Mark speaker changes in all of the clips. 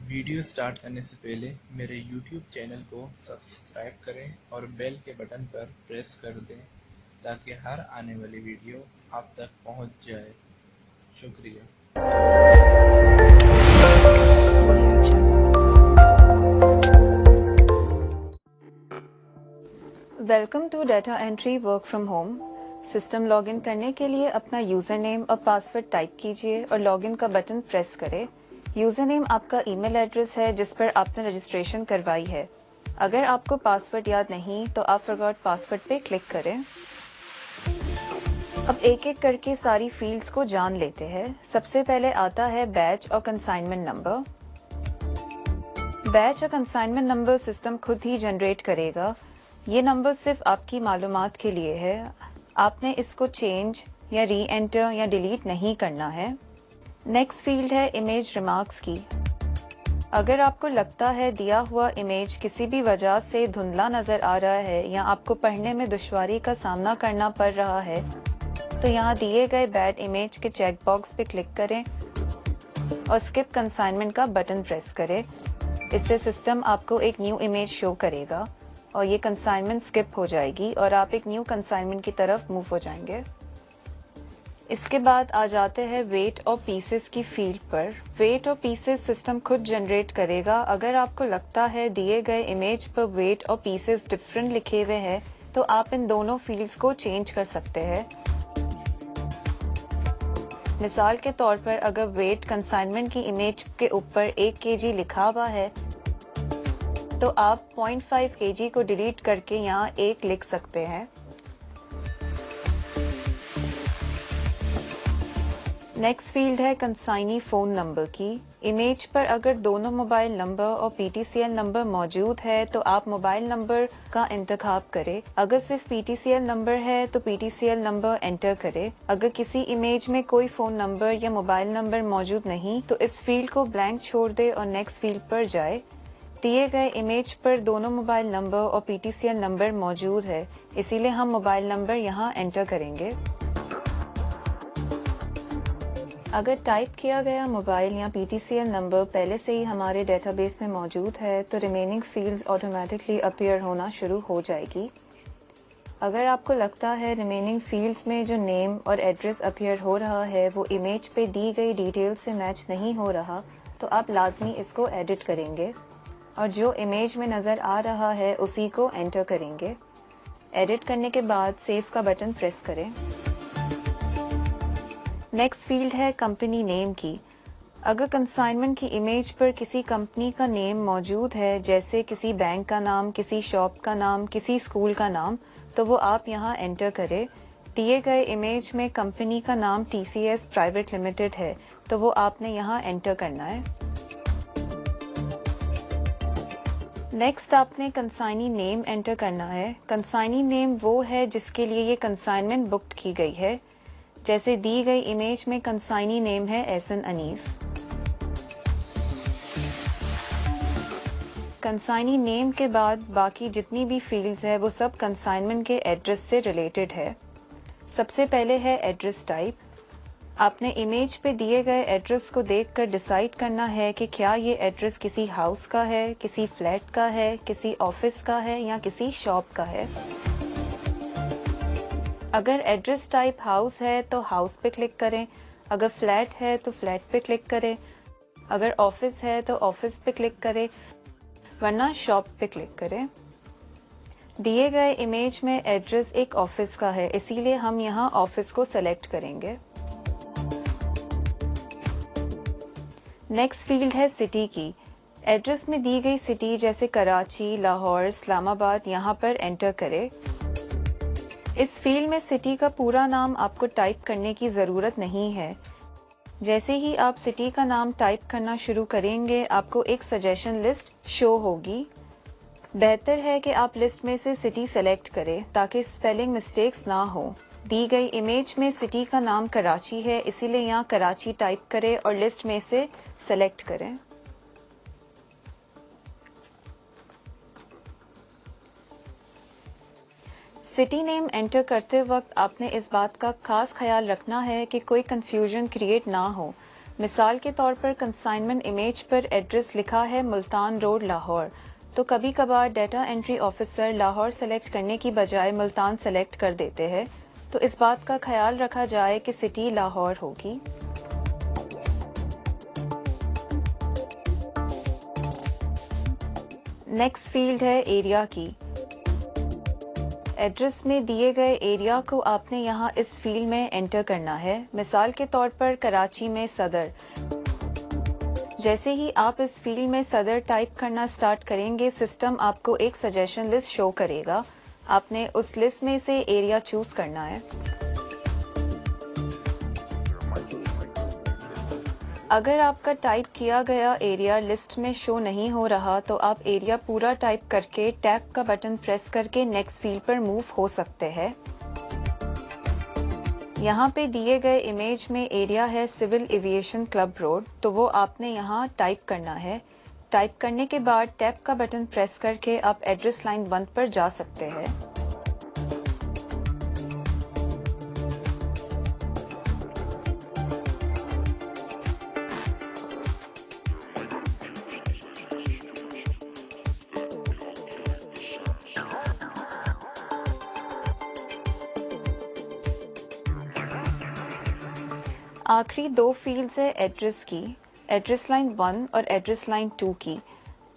Speaker 1: Video start करने से पहले मेरे YouTube चैनल को सब्सक्राइब करें और बेल के बटन पर प्रेस कर दें ताकि हर आने वाली वीडियो आप तक पहुंच जाए। शुक्रिया।
Speaker 2: Welcome to data entry work from home. System login करने के लिए अपना यूजर नेम और पासवर्ड टाइप कीजिए और लॉगिन का बटन प्रेस करें। यूजर नेम आपका ईमेल एड्रेस है जिस पर आपने रजिस्ट्रेशन करवाई है। अगर आपको पासवर्ड याद नहीं तो आप फॉरगॉट पासवर्ड पे क्लिक करें। अब एक एक करके सारी फील्ड्स को जान लेते हैं। सबसे पहले आता है बैच और कंसाइनमेंट नंबर। बैच और कंसाइनमेंट नंबर सिस्टम खुद ही जनरेट करेगा। ये नंबर सिर्फ आपकी मालूमात के लिए है। आपने इसको चेंज या री एंटर या डिलीट नहीं करना है। नेक्स्ट फील्ड है इमेज रिमार्क्स की। अगर आपको लगता है दिया हुआ इमेज किसी भी वजह से धुंधला नजर आ रहा है या आपको पढ़ने में दुश्वारी का सामना करना पड़ रहा है तो यहाँ दिए गए बैड इमेज के चेक बॉक्स पे क्लिक करें और स्किप कंसाइनमेंट का बटन प्रेस करें। इससे सिस्टम आपको एक न्यू इमेज शो करेगा और ये कंसाइनमेंट स्किप हो जाएगी और आप एक न्यू कंसाइनमेंट की तरफ मूव हो जाएंगे। इसके बाद आ जाते हैं वेट और पीसेस की फील्ड पर। वेट और पीसेस सिस्टम खुद जनरेट करेगा। अगर आपको लगता है दिए गए इमेज पर वेट और पीसेस डिफरेंट लिखे हुए हैं तो आप इन दोनों फील्ड्स को चेंज कर सकते हैं। मिसाल के तौर पर अगर वेट कंसाइनमेंट की इमेज के ऊपर 1 kg लिखा हुआ है तो आप 0.5 kg को डिलीट करके यहाँ 1 लिख सकते हैं। नेक्स्ट फील्ड है कंसाइनी फोन नंबर की। इमेज पर अगर दोनों मोबाइल नंबर और PTCL नंबर मौजूद है तो आप मोबाइल नंबर का इंतखाब करें। अगर सिर्फ PTCL नंबर है तो PTCL नंबर एंटर करें। अगर किसी इमेज में कोई फोन नंबर या मोबाइल नंबर मौजूद नहीं तो इस फील्ड को ब्लैंक छोड़ दे और नेक्स्ट फील्ड पर जाए। दिए गए इमेज पर दोनों मोबाइल नंबर और PTCL नंबर मौजूद है, इसीलिए हम मोबाइल नंबर यहाँ एंटर करेंगे। अगर टाइप किया गया मोबाइल या PTCL नंबर पहले से ही हमारे डेटाबेस में मौजूद है तो रिमेनिंग फील्ड्स ऑटोमेटिकली अपीयर होना शुरू हो जाएगी। अगर आपको लगता है रिमेनिंग फील्ड्स में जो नेम और एड्रेस अपीयर हो रहा है वो इमेज पे दी गई डिटेल से मैच नहीं हो रहा तो आप लाजमी इसको एडिट करेंगे और जो इमेज में नजर आ रहा है उसी को एंटर करेंगे। एडिट करने के बाद सेव का बटन प्रेस करें। नेक्स्ट फील्ड है कंपनी नेम की। अगर कंसाइनमेंट की इमेज पर किसी कंपनी का नेम मौजूद है जैसे किसी बैंक का नाम, किसी शॉप का नाम, किसी स्कूल का नाम तो वो आप यहाँ एंटर करें। दिए गए इमेज में कंपनी का नाम TCS प्राइवेट लिमिटेड है तो वो आपने यहाँ एंटर करना है। नेक्स्ट आपने कंसाइनी नेम एंटर करना है। कंसाइनी नेम वो है जिसके लिए ये कंसाइनमेंट बुक की गई है। जैसे दी गई इमेज में कंसाइनी नेम है एहसन अनीस। कंसाइनी नेम के बाद बाकी जितनी भी फील्ड्स है वो सब कंसाइनमेंट के एड्रेस से रिलेटेड है। सबसे पहले है एड्रेस टाइप। आपने इमेज पे दिए गए एड्रेस को देखकर डिसाइड करना है कि क्या ये एड्रेस किसी हाउस का है, किसी फ्लैट का है, किसी ऑफिस का है या किसी शॉप का है। अगर एड्रेस टाइप हाउस है तो हाउस पे क्लिक करें। अगर फ्लैट है तो फ्लैट पे क्लिक करें। अगर ऑफिस है तो ऑफिस पे क्लिक करें, वरना शॉप पे क्लिक करें। दिए गए इमेज में एड्रेस एक ऑफिस का है, इसीलिए हम यहाँ ऑफिस को सेलेक्ट करेंगे। नेक्स्ट फील्ड है सिटी की। एड्रेस में दी गई सिटी जैसे कराची, लाहौर, इस्लामाबाद यहाँ पर एंटर करें। इस फील्ड में सिटी का पूरा नाम आपको टाइप करने की जरूरत नहीं है। जैसे ही आप सिटी का नाम टाइप करना शुरू करेंगे आपको एक सजेशन लिस्ट शो होगी। बेहतर है कि आप लिस्ट में से सिटी सेलेक्ट करें ताकि स्पेलिंग मिस्टेक्स ना हो। दी गई इमेज में सिटी का नाम कराची है, इसीलिए यहाँ कराची टाइप करें और लिस्ट में से सेलेक्ट करें। सिटी नेम एंटर करते वक्त आपने इस बात का खास ख्याल रखना है कि कोई कंफ्यूजन क्रिएट ना हो। मिसाल के तौर पर कंसाइनमेंट इमेज पर एड्रेस लिखा है मुल्तान रोड लाहौर, तो कभी कभार data entry officer Lahore select करने की बजाय मुल्तान सेलेक्ट कर देते हैं, तो इस बात का ख्याल रखा जाए कि सिटी लाहौर होगी। नेक्स्ट फील्ड है एरिया की। एड्रेस में दिए गए एरिया को आपने यहाँ इस फील्ड में एंटर करना है। मिसाल के तौर पर कराची में सदर। जैसे ही आप इस फील्ड में सदर टाइप करना स्टार्ट करेंगे, सिस्टम आपको एक सजेशन लिस्ट शो करेगा। आपने उस लिस्ट में से एरिया चूज करना है। अगर आपका टाइप किया गया एरिया लिस्ट में शो नहीं हो रहा, तो आप एरिया पूरा टाइप करके टैब का बटन प्रेस करके नेक्स्ट फील्ड पर मूव हो सकते हैं। यहाँ पे दिए गए इमेज में एरिया है सिविल एविएशन क्लब रोड, तो वो आपने यहाँ टाइप करना है। टाइप करने के बाद टैब का बटन प्रेस करके आप एड्रेस लाइन 1 पर जा सकते हैं। आखिरी दो फील्ड्स है एड्रेस की, एड्रेस लाइन 1 और एड्रेस लाइन 2 की।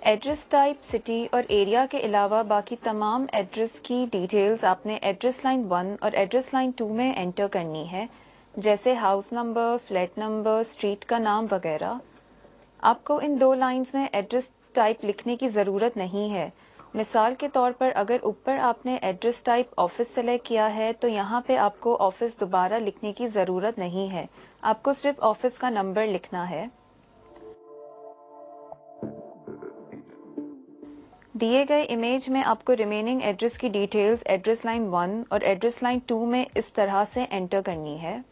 Speaker 2: एड्रेस टाइप, सिटी और एरिया के अलावा बाकी तमाम एड्रेस की डिटेल्स आपने एड्रेस लाइन 1 और एड्रेस लाइन 2 में एंटर करनी है, जैसे house number, flat number, street का नाम वगैरह। आपको इन दो लाइंस में एड्रेस टाइप लिखने की ज़रूरत नहीं है। मिसाल के तौर पर अगर ऊपर आपने एड्रेस टाइप ऑफिस सेलेक्ट किया है, तो यहाँ पे आपको ऑफिस दोबारा लिखने की ज़रूरत नहीं है। आपको सिर्फ ऑफिस का नंबर लिखना है। दिए गए इमेज में आपको रिमेनिंग एड्रेस की डिटेल्स एड्रेस लाइन 1 और एड्रेस लाइन 2 में इस तरह से एंटर करनी है।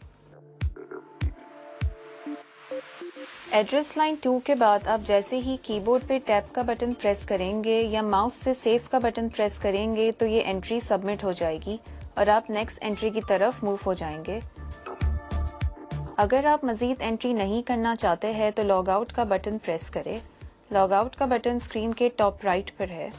Speaker 2: एड्रेस लाइन 2 के बाद आप जैसे ही कीबोर्ड पे टैब का बटन प्रेस करेंगे या माउस से सेव का बटन प्रेस करेंगे, तो ये एंट्री सबमिट हो जाएगी और आप नेक्स्ट एंट्री की तरफ मूव हो जाएंगे। अगर आप मजीद एंट्री नहीं करना चाहते हैं, तो लॉग आउट का बटन प्रेस करें। लॉग आउट का बटन स्क्रीन के टॉप राइट पर है।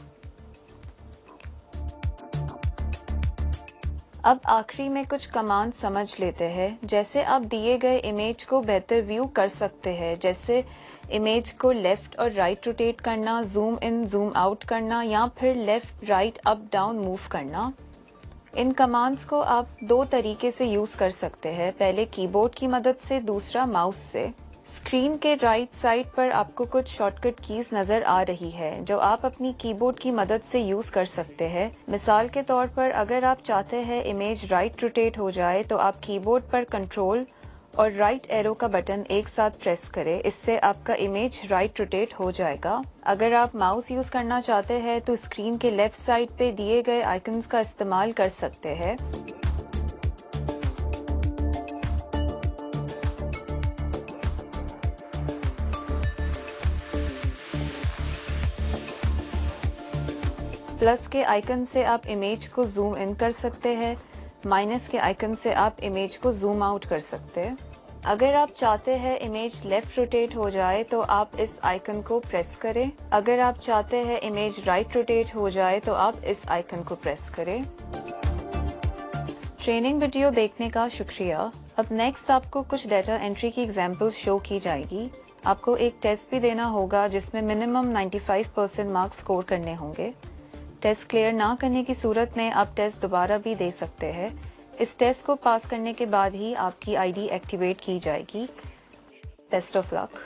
Speaker 2: अब आखिरी में कुछ कमांड समझ लेते हैं। जैसे आप दिए गए इमेज को बेहतर व्यू कर सकते हैं, जैसे इमेज को लेफ्ट और राइट रोटेट करना, जूम इन जूम आउट करना या फिर left right up down move करना। इन कमांड्स को आप दो तरीके से यूज कर सकते हैं, पहले कीबोर्ड की मदद से, दूसरा माउस से। स्क्रीन के राइट साइड पर आपको कुछ शॉर्टकट कीज नजर आ रही है, जो आप अपनी कीबोर्ड की मदद से यूज कर सकते हैं। मिसाल के तौर पर अगर आप चाहते हैं इमेज राइट रोटेट हो जाए, तो आप कीबोर्ड पर कंट्रोल और राइट एरो का बटन एक साथ प्रेस करें। इससे आपका इमेज राइट रोटेट हो जाएगा। अगर आप माउस यूज करना चाहते हैं, तो स्क्रीन के लेफ्ट साइड पे दिए गए आइकन्स का इस्तेमाल कर सकते हैं। प्लस के आइकन से आप इमेज को जूम इन कर सकते हैं। माइनस के आइकन से आप इमेज को जूम आउट कर सकते हैं। अगर आप चाहते हैं इमेज लेफ्ट रोटेट हो जाए, तो आप इस आइकन को प्रेस करें। अगर आप चाहते हैं इमेज राइट रोटेट हो जाए, तो आप इस आइकन को प्रेस करें। ट्रेनिंग वीडियो देखने का शुक्रिया। अब नेक्स्ट आपको कुछ डाटा एंट्री की एग्जाम्पल शो की जाएगी। आपको एक टेस्ट भी देना होगा, जिसमें मिनिमम 95% मार्क्स स्कोर करने होंगे। टेस्ट क्लियर ना करने की सूरत में आप टेस्ट दोबारा भी दे सकते हैं। इस टेस्ट को पास करने के बाद ही आपकी आईडी एक्टिवेट की जाएगी। Best of luck.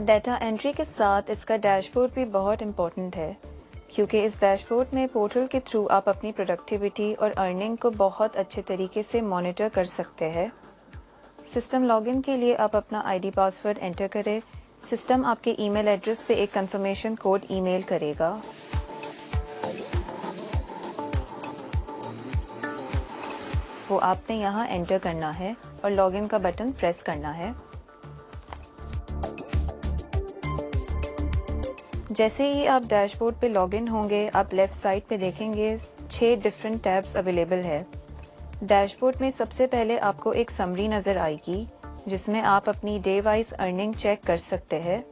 Speaker 2: Data entry के साथ इसका डैशबोर्ड भी बहुत इम्पोर्टेंट है, क्योंकि इस डैशबोर्ड में पोर्टल के थ्रू आप अपनी प्रोडक्टिविटी और अर्निंग को बहुत अच्छे तरीके से मॉनिटर कर सकते हैं। सिस्टम लॉगिन के लिए आप अपना आईडी पासवर्ड एंटर करें। सिस्टम आपके ईमेल एड्रेस पे एक कंफर्मेशन कोड ईमेल करेगा। वो आपने यहाँ एंटर करना है और लॉगिन का बटन प्रेस करना है। जैसे ही आप डैशबोर्ड पे लॉगिन होंगे, आप लेफ्ट साइड पे देखेंगे 6 डिफरेंट टैब्स अवेलेबल है। डैशबोर्ड में सबसे पहले आपको एक समरी नज़र आएगी, जिसमें आप अपनी डे वाइज अर्निंग चेक कर सकते हैं।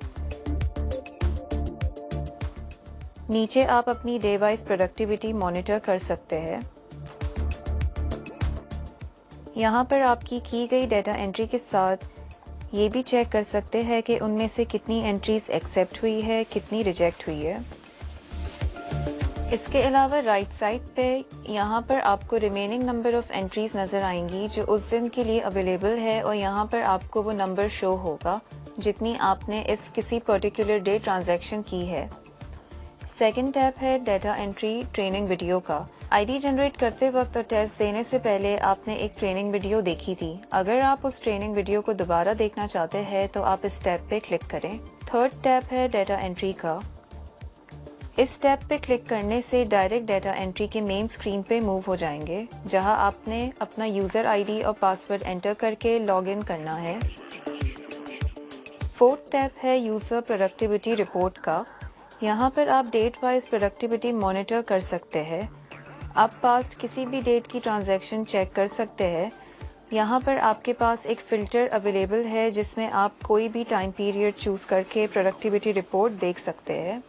Speaker 2: नीचे आप अपनी डे वाइज प्रोडक्टिविटी मॉनिटर कर सकते हैं। यहाँ पर आपकी की गई डाटा एंट्री के साथ ये भी चेक कर सकते हैं कि उनमें से कितनी एंट्रीज एक्सेप्ट हुई है, कितनी रिजेक्ट हुई है। इसके अलावा राइट साइड पे यहाँ पर आपको रिमेनिंग नंबर ऑफ एंट्रीज नज़र आएंगी जो उस दिन के लिए अवेलेबल है, और यहाँ पर आपको वो नंबर शो होगा जितनी आपने इस किसी पर्टिकुलर डे ट्रांजैक्शन की है। सेकंड टैब है डाटा एंट्री ट्रेनिंग वीडियो का। आईडी जनरेट करते वक्त और टेस्ट देने से पहले आपने एक ट्रेनिंग वीडियो देखी थी। अगर आप उस ट्रेनिंग वीडियो को दोबारा देखना चाहते हैं तो आप इस टैब पे क्लिक करें। थर्ड टैब है डाटा एंट्री का। इस टैब पे क्लिक करने से डायरेक्ट डाटा एंट्री के मेन स्क्रीन पे मूव हो जाएंगे, जहां आपने अपना यूजर आईडी और पासवर्ड एंटर करके लॉगिन करना है। फोर्थ टैब है यूजर प्रोडक्टिविटी रिपोर्ट का। यहाँ पर आप डेट वाइज प्रोडक्टिविटी मॉनिटर कर सकते हैं। आप पास्ट किसी भी डेट की ट्रांजैक्शन चेक कर सकते हैं। यहाँ पर आपके पास एक फ़िल्टर अवेलेबल है जिसमें आप कोई भी टाइम पीरियड चूज़ करके प्रोडक्टिविटी रिपोर्ट देख सकते हैं।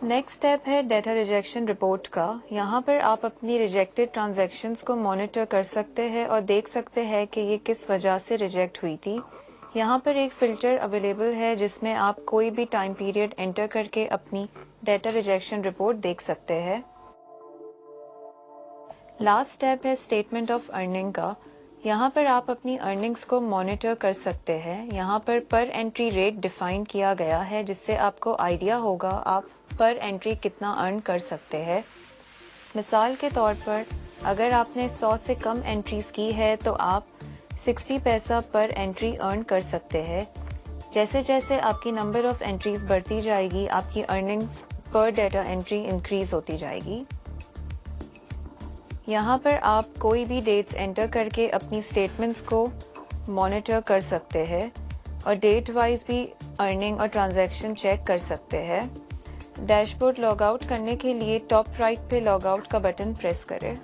Speaker 2: नेक्स्ट स्टेप है डेटा रिजेक्शन रिपोर्ट का। यहाँ पर आप अपनी रिजेक्टेड ट्रांजैक्शंस को मॉनिटर कर सकते हैं और देख सकते हैं कि ये किस वजह से रिजेक्ट हुई थी। यहाँ पर एक फ़िल्टर अवेलेबल है जिसमें आप कोई भी टाइम पीरियड एंटर करके अपनी डेटा रिजेक्शन रिपोर्ट देख सकते हैं। लास्ट स्टेप है स्टेटमेंट ऑफ अर्निंग का। यहाँ पर आप अपनी अर्निंग्स को मॉनिटर कर सकते हैं। यहाँ पर एंट्री रेट डिफाइन किया गया है जिससे आपको आइडिया होगा आप पर एंट्री कितना अर्न कर सकते हैं। मिसाल के तौर पर अगर आपने 100 से कम एंट्रीज की है तो आप 60 पैसा पर एंट्री अर्न कर सकते हैं। जैसे जैसे आपकी नंबर ऑफ एंट्रीज बढ़ती जाएगी आपकी अर्निंग्स पर डेटा एंट्री इंक्रीज होती जाएगी। यहाँ पर आप कोई भी डेट्स एंटर करके अपनी स्टेटमेंट्स को मॉनिटर कर सकते हैं और डेट वाइज भी अर्निंग और ट्रांजैक्शन चेक कर सकते हैं। डैशबोर्ड लॉग आउट करने के लिए टॉप राइट पे लॉग आउट का बटन प्रेस करें।